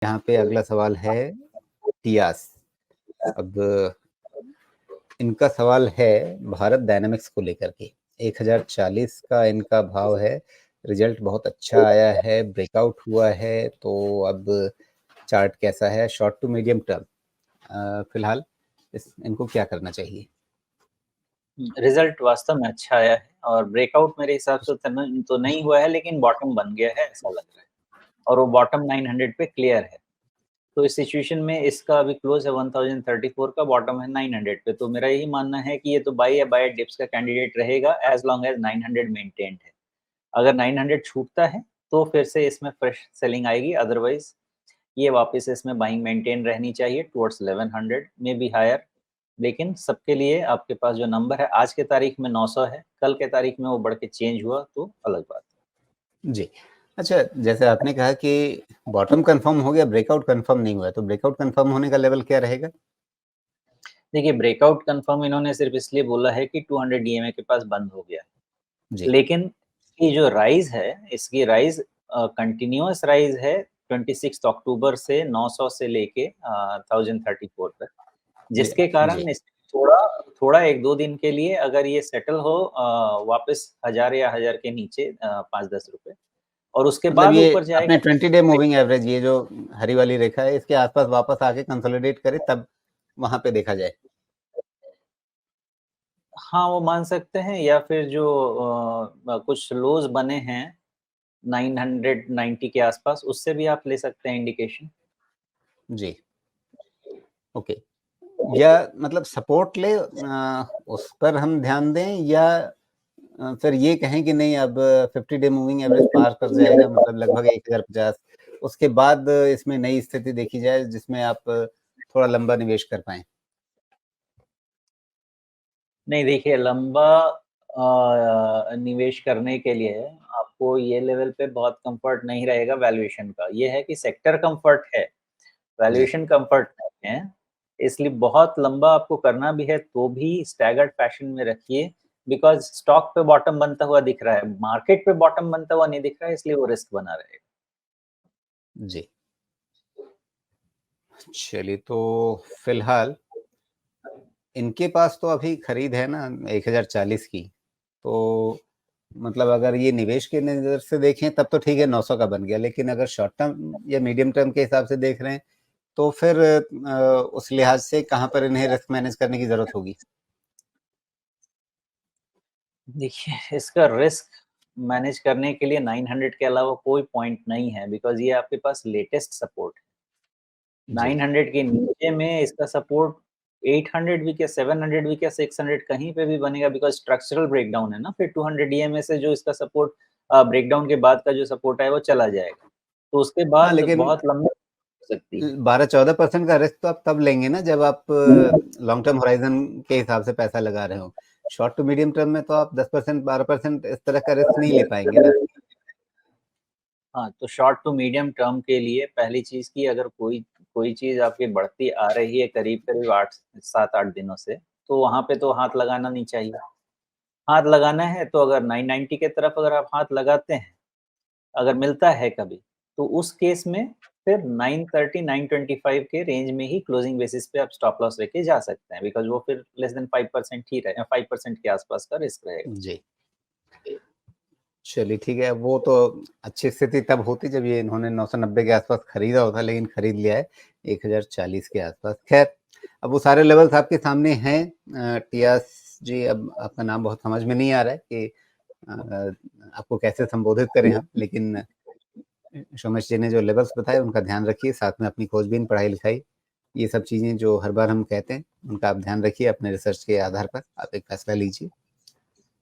यहाँ पे अगला सवाल है टियास। अब इनका सवाल है भारत डायनामिक्स को लेकर के। 1040 का इनका भाव है, रिजल्ट बहुत अच्छा आया है, ब्रेकआउट हुआ है, तो अब चार्ट कैसा है शॉर्ट टू मीडियम टर्म? फिलहाल इनको क्या करना चाहिए? रिजल्ट वास्तव में अच्छा आया है और ब्रेकआउट मेरे हिसाब से तो नहीं हुआ है, लेकिन बॉटम बन गया है ऐसा लग रहा है, और वो बॉटम 900 पे क्लियर है। तो इस सिचुएशन में इसका अभी क्लोज है 1034 का, बॉटम है 900 पे। तो मेरा यही मानना है कि ये तो बाई या बाय डिप्स का कैंडिडेट रहेगा एज लॉन्ग एज 900 मेंटेन्ड है। अगर 900 छूटता है तो फिर से इसमें फ्रेश सेलिंग आएगी, अदरवाइज ये वापस इसमें बाइंग मेंटेन रहनी चाहिए टुवर्ड्स 1100 में भी हायर। लेकिन सबके लिए आपके पास जो नंबर है आज के तारीख में 900 है, कल के तारीख में वो बढ़ के चेंज हुआ तो अलग बात है। जी। अच्छा, जैसे आपने कहा कि बॉटम कंफर्म हो गया, ब्रेकआउट कंफर्म नहीं हुआ, तो ब्रेकआउट कंफर्म होने का लेवल क्या रहेगा? देखिए, ब्रेकआउट कंफर्म इन्होंने सिर्फ इसलिए बोला है कि 200 डीएमए के पास बंद हो गया है। जी। लेकिन ये जो राइज है, इसकी राइज कंटिन्यूअस राइज है 26 अक्टूबर से 900 से लेके 1034 तक, जी, जिसके जी। कारण इस थोड़ा थोड़ा 1-2 दिन के लिए अगर ये सेटल हो वापस 1000 या 1000 के नीचे 5-10 रुपए, और उसके मतलब बाद ये ऊपर अपने जाएगा। 20 डे मूविंग एवरेज, ये जो हरी वाली रेखा है, इसके आसपास वापस आके कंसोलिडेट करे, तब वहां पे देखा जाए। हाँ, वो मान सकते हैं, या फिर जो कुछ लोज बने हैं 990 के आसपास, उससे भी आप ले सकते हैं इंडिकेशन। जी, ओके। या मतलब सपोर्ट ले, उस पर हम ध्यान दें, या फिर ये कहें कि नहीं, अब 50 डे मूविंग एवरेज पार कर जाएगा, मतलब लगभग 1050, उसके बाद इसमें नई स्थिति देखी जाए जिसमें आप थोड़ा लंबा निवेश कर पाएं। नहीं, देखिए, लंबा निवेश करने के लिए आपको ये लेवल पे बहुत कंफर्ट नहीं रहेगा वैल्यूएशन का। ये है कि सेक्टर कंफर्ट है, जी। वैल्यूएशन कंफर्ट नहीं है। इसलिए बहुत लंबा आपको करना भी है तो भी स्टैगर्ड फैशन में रखिए, बिकॉज़ स्टॉक पे बॉटम बनता हुआ दिख रहा है, मार्केट पे बॉटम बनता हुआ नहीं दिख रहा है, इसलिए वो रिस्क बना रहेगा। जी। चलिए, तो फिलहाल इनके पास तो अभी खरीद है ना 1040 की, तो मतलब अगर ये निवेश के नज़र से देखें तब तो ठीक है, 900 का बन गया, लेकिन अगर शॉर्ट टर्म या मीडियम टर्म के हिसाब से देख रहे हैं तो फिर उस लिहाज से कहाँ पर इन्हें रिस्क मैनेज करने की ज़रूरत होगी? देखिए, इसका रिस्क मैनेज करने के लिए 900 के अलावा कोई पॉइंट नहीं है, बिकॉज़ ये आपके पास लेटेस्ट सपोर्ट है। जी। 900 के नीचे में इसका सपोर्ट 800 वीक या 700 वीक या 600 कहीं पे भी बनेगा, बिकॉज़ स्ट्रक्चरल ब्रेकडाउन है ना, फिर 200 डीएमए से जो इसका सपोर्ट ब्रेकडाउन के बाद का जो सपोर्ट है वो चला जाएगा। तो उसके हाँ, बाद लेकिन बहुत लंबा हो सकती है। 12-14% का रिस्क तो आप तब लेंगे ना जब आप लॉन्ग टर्म होराइजन के हिसाब से पैसा लगा रहे हो। शॉर्ट टू मीडियम टर्म में तो आप 10%, 12% इस तरह का रिस्क नहीं ले पाएंगे ना। हाँ, तो शॉर्ट टू मीडियम टर्म के लिए पहली चीज़ कि अगर कोई कोई चीज़ आपकी बढ़ती आ रही है करीब-करीब 8 7-8 दिनों से, तो वहाँ पे तो हाथ लगाना नहीं चाहिए। हाथ लगाना है तो अगर 990 की तरफ अगर आप हाथ लगाते हैं, अगर मिलता है कभी, तो उस केस में फिर 930 925 के रेंज में ही क्लोजिंग बेसिस पे आप स्टॉप लॉस लेके जा सकते हैं, बिकॉज़ वो फिर लेस देन 5% ही रहे 5% के आसपास का रिस्क रहेगा। जी। चलिए ठीक है, वो तो अच्छी स्थिति तब होती जब ये इन्होंने 990 के आसपास खरीदा होता, लेकिन खरीद लिया है 1040 के आसपास। खैर, अब वो सारे लेवल्स आपके सामने हैं। टियास जी, अब आपका नाम बहुत समझ में नहीं आ रहा है कि आपको कैसे संबोधित करें हम, लेकिन सोमेश जी ने जो लेवल्स बताए उनका ध्यान रखिए, साथ में अपनी खोजबीन, पढ़ाई-लिखाई, ये सब चीज़ें जो हर बार हम कहते हैं, उनका आप ध्यान रखिए, अपने रिसर्च के आधार पर आप एक फैसला लीजिए।